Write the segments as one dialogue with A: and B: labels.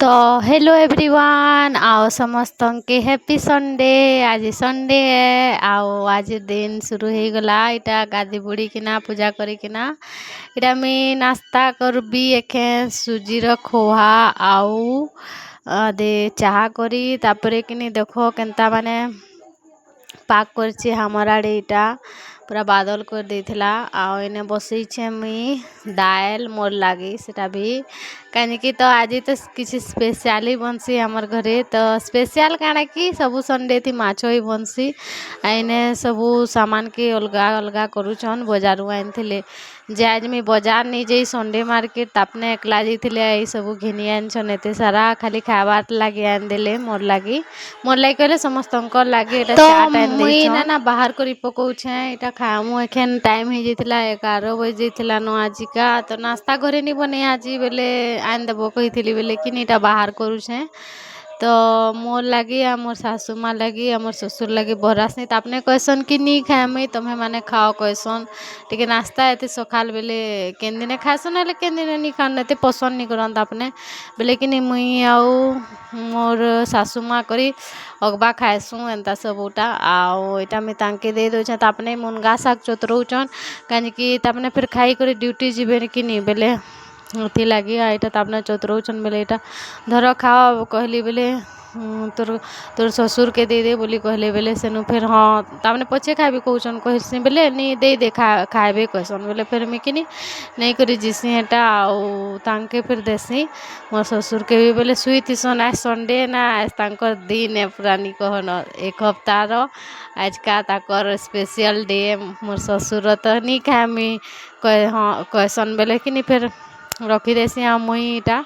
A: तो hello everyone आओ समस्त के हैप्पी संडे। आज संडे है आओ आज दिन शुरू हो गला। इटा गाधी बुड़ी किना पूजा करिकिना इटा मैं नाश्ता करबी एखे सुजीर खोहा आउ दे चाहा करी तापरे किनी देखो केनता माने पाक करछि हमर आड़े इटा पूरा बादल कर देथिला आउ एने बसैछे मुई दाल मोर लागी सेटा भी कहीं तो आज तो किसी स्पेशल बनसी हमर घरे तो स्पेशल काना कि सबू संडे थी माछ ही बनसी आइने सबू सामान के अलगा अलगा करूछन बजारू आइन थिले जे आज मैं बाजार नहीं जाई संडे मार्केट तापने एकला जाइथिले आई सबू घिनी आनछन एते सारा खाली खाबार लागी आन देले मोर लागी कहले समस्तंकर लागी एटा चाट आन देई ना बाहर करी पकोछे एटा खामु एखन टाइम हो जाइथिला 11 बजे जाइथिला न आजिका तो नाश्ता घरे नहीं बने आज बेले आन देबो कहिथिली बेले कि एटा बाहर करूछे तो मोर लगी आ मोर सासू माँ लगी आ मोर ससुर लगी बहरासनी तो आपने कहसन कि नहीं खाए तुम्हें माने खाओ कहसन टिके नाश्ता एते सकाल बेले केन दिन खाएसन ना केन दिन नहीं खान एते पसंद नहीं करन आपने बेले कि नहीं मुई आउ मोर सासू माँ करी अगबा खाएसु एंता सबूटा आओ एटा मैं तांके दे दो तो आपने मुनगा शाग चतरौचन कहीं कि तापने फिर खाई कर ड्यूटी जीवे कि नहीं बेले थी लगी आईटा तापना चतरौचन बेले एटा धर खाओ कहली बेले तोर तोर ससुर के दे बोली कहले बेले सेनु फिर हाँ तामने पछे खाबी कहसन कहसी बेले नहीं दे खाबे कहसन बेले फिर मैं कि नहीं करी जीसी एटा आउ तांके फिर देसी मोर ससुर के भी बेले सुई थीसन आज संडे ना आज तांकर दिन है पुरानी कहन एक हफ्तार आज का ताकर स्पेशल डे मोर ससुर तो नहीं खामी कह हाँ कहसन बेले कि नहीं फिर रखी देसी आ मुई इटा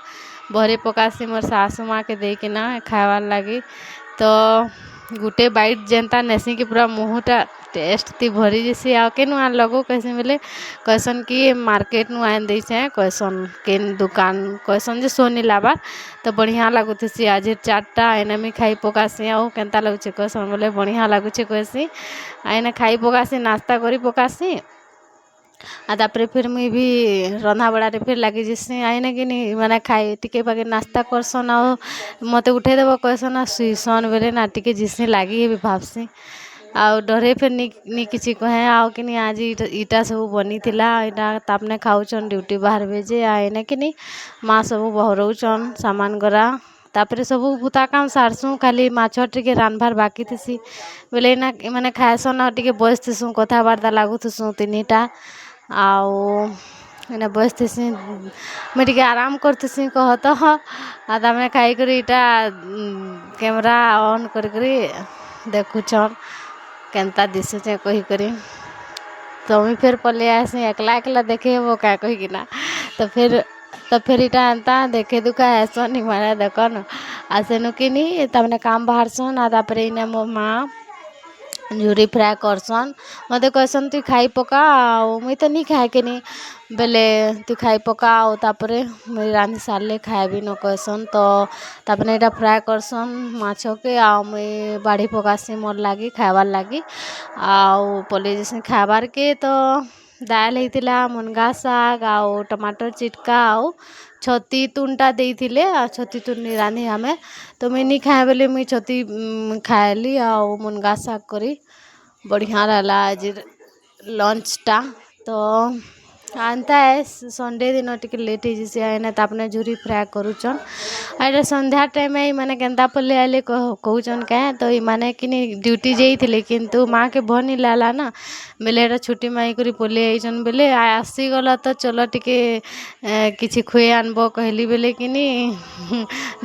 A: भरे पकासी मोर सासू माँ के देकिना खावार लगी तो गुटे बाइट जेनता नेसी कि पूरा मुँहटा टेस्ट थी भरी जैसी आ केनु आन लगो कैसे मिले कहसन कि मार्केट नु आन दी छे कहसन केन दुकान कहसन जे सोनी लाबार तो बढ़िया लगुथि आज चारटा एने में खाई पकासी आ केनता लगुचे कहसन बोले बढ़िया लगुचे कहसी आने खाई पकासी नाश्ता करी पकासी आ तापरे फिर मुई भी रंधा बड़ारे फिर लगी जिससे आईने कि नहीं मैंने खाई टिके बाकी नाश्ता करसन आ मत उठे देव कहसन आ सुईसन बेले ना टिके जिसने लगी भी भावसी आ डरे फिर नी किसी कहे आओ कि नहीं आज इटा सब बनी थिला इटा तापने खाऊचन ड्यूटी बाहर भेजे आईने कि नहीं माँ सब बहरौचन सामान गरा तापरे सबू भूता काम सारसु खाली माछ टिके रानभार बाकी थीसी बेले ना मैंने खाएसन आ टिके बसथिसु कथबार्ता लागुथुसु तीनिटा आओ एने बसथिसी मैं टिके आराम करथिसी कह तो आ तमें खाई करी इटा कैमरा ऑन करी देखुछन केनता दिशुचे कही करी तो मैं फिर पले आसी एकला एकला देखे वो क्या कही कि ना तो फिर इटा एंता देखे दुखा ऐसा नहीं मारा देखन आसेनु कि नहीं तमने काम बाहर सन आ तापरे इने मो माँ झूरी फ्राए करसन मत कहसन तु खाई पका मुई तो नहीं खाए के नहीं बेले तु खाई पका तापरे मुई रांधि सारे खाएबी न कहसन तो तापने एटा फ्राए करसन माछ के मुई बाड़ी पकासी मोर लागी खाबार लागी आउ पले जैसे खाबार के तो दाल होता मुनगा शाग आउ टमाटर चिटका आउ छती तुनटा देइथिले आ छती तुन रांधि हमें तो मैं नहीं खाए बोले मुई छती खाएली आउ मुनगा शाग करी बढ़िया रहला आज लंचटा तो आनता है संडे दिन टिके लेट हो आने तापने झूरी फ्राए करूचन अरे संध्या टाइम मैंने केनता पल्ले आले कहूचन क्या तो माने कि ड्यूटी जाइए किंतु माँ के भर नहीं लाला ना बेले छुट्टी माई करी पल्ले आईचन बेले आसीगला तो चलो टिके किसी खुए आनब कहली बेले कि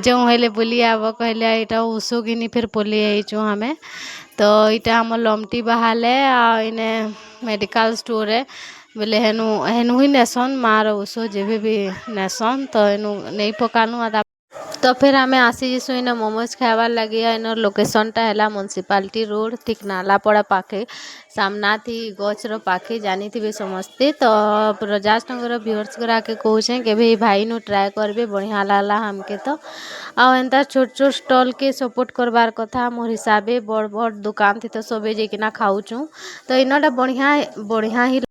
A: जो हेले बुली आब कहले यहाँ उषो कि फिर पल्ले आईचु हमें तो इटा हम लमटी बहाले आ इने मेडिकल स्टोर है बोले हेनु ही नेसन मार उषो जेबे भी नेसन तो एनु नहीं पकानु आ तो फिर आम आसी जीसु इन मोमोज खाबार लगे इन लोकेशनटा है म्यूनिसिपालिटी रोड ठीक नालापड़ा पाखे सामना थी गचर पाखे जानी थी समस्ते तो रजाजनगर व्यूअर्स करा के कहे कि भाई भाई नु ट्राए करबे बढ़िया लागला हमके तो एंता छोट छोट स्टॉल के सपोर्ट करबार कथा मोर हिसाबे बड़ बड़ दुकान थी तो सबे जेकिना खाऊचु तो इनटा बढ़िया बढ़िया ही